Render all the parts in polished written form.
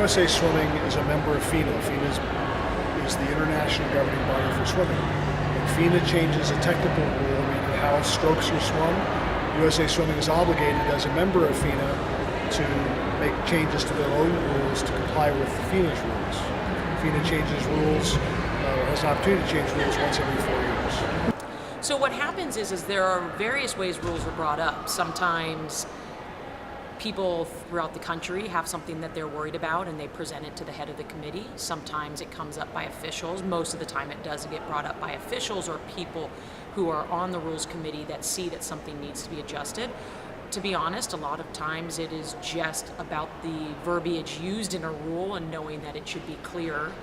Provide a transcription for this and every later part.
USA Swimming is a member of FINA. FINA is the international governing body for swimming. When FINA changes a technical rule, meaning how strokes are swum, USA Swimming is obligated as a member of FINA to make changes to their own rules to comply with FINA's rules. FINA changes rules, has an opportunity to change rules once every 4 years. So what happens is there are various ways rules are brought up. Sometimes people throughout the country have something that they're worried about and they present it to the head of the committee. Sometimes it comes up by officials. Most of the time it does get brought up by officials or people who are on the rules committee that see that something needs to be adjusted. To be honest, a lot of times it is just about the verbiage used in a rule and knowing that it should be clearer.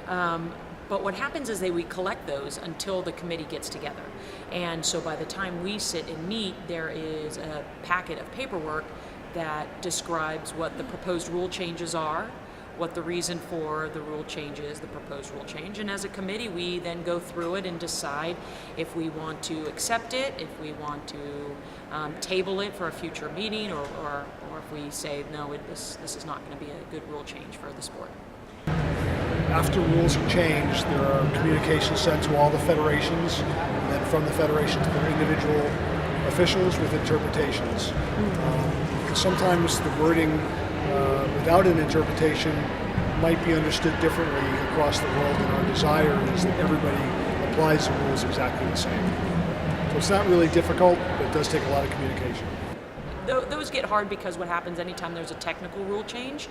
But what happens is we collect those until the committee gets together. And so by the time we sit and meet, there is a packet of paperwork that describes what the proposed rule changes are, what the reason for the rule change is, the proposed rule change. And as a committee, we then go through it and decide if we want to accept it, if we want to table it for a future meeting, or if we say, no, this is not going to be a good rule change for the sport. After rules are changed, there are communications sent to all the federations, and then from the federation to their individual officials with interpretations. Sometimes the wording without an interpretation might be understood differently across the world, and our desire is that everybody applies the rules exactly the same. So it's not really difficult, but it does take a lot of communication. Those get hard because what happens anytime there's a technical rule change,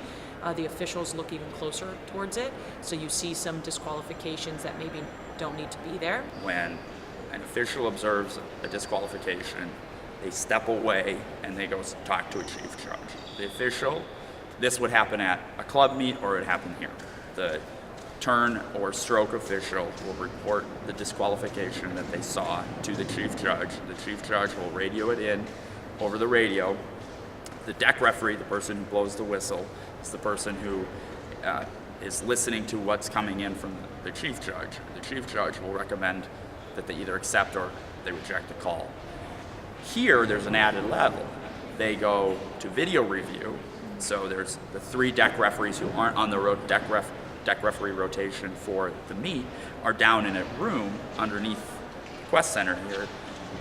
the officials look even closer towards it. So you see some disqualifications that maybe don't need to be there. When an official observes a disqualification, they step away and they go talk to a chief judge. The official, this would happen at a club meet or it would happen here. The turn or stroke official will report the disqualification that they saw to the chief judge. The chief judge will radio it in over the radio. The deck referee, the person who blows the whistle, is the person who is listening to what's coming in from the chief judge. The chief judge will recommend that they either accept or they reject the call. Here, there's an added level. They go to video review. So there's the 3 deck referees who aren't on the deck referee rotation for the meet are down in a room underneath Quest Center here,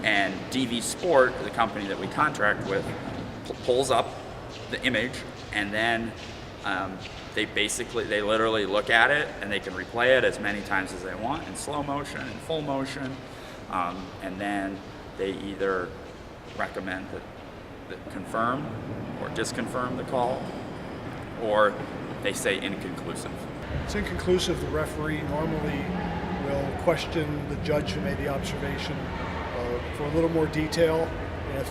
and DV Sport, the company that we contract with, pulls up the image, and then they literally look at it and they can replay it as many times as they want in slow motion and full motion, and then they either recommend that confirm or disconfirm the call, or they say inconclusive. It's inconclusive. The referee normally will question the judge who made the observation for a little more detail, and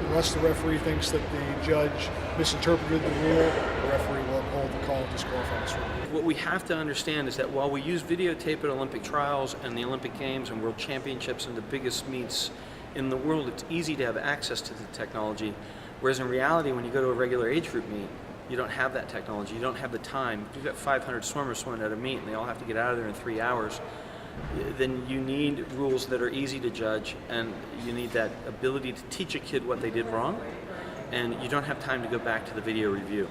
unless the referee thinks that the judge misinterpreted the rule, the referee will uphold the call and disqualify the swimmer. What we have to understand is that while we use videotape at Olympic trials and the Olympic Games and World Championships and the biggest meets in the world, it's easy to have access to the technology, whereas in reality, when you go to a regular age group meet, you don't have that technology, you don't have the time. You've got 500 swimmers swimming at a meet and they all have to get out of there in 3 hours. Then you need rules that are easy to judge, and you need that ability to teach a kid what they did wrong, and you don't have time to go back to the video review.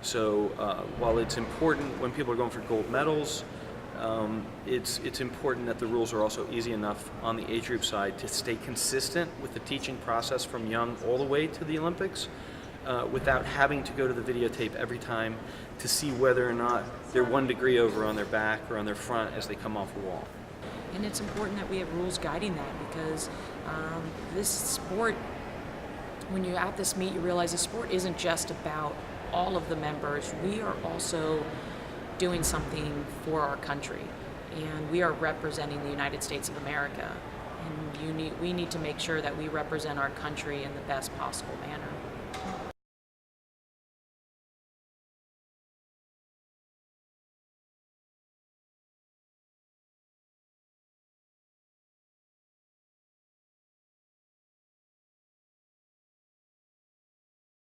So while it's important when people are going for gold medals, it's important that the rules are also easy enough on the age group side to stay consistent with the teaching process from young all the way to the Olympics, without having to go to the videotape every time to see whether or not they're 1 degree over on their back or on their front as they come off the wall. And it's important that we have rules guiding that, because this sport, when you're at this meet, you realize the sport isn't just about all of the members. We are also doing something for our country, and we are representing the United States of America. And we need to make sure that we represent our country in the best possible manner.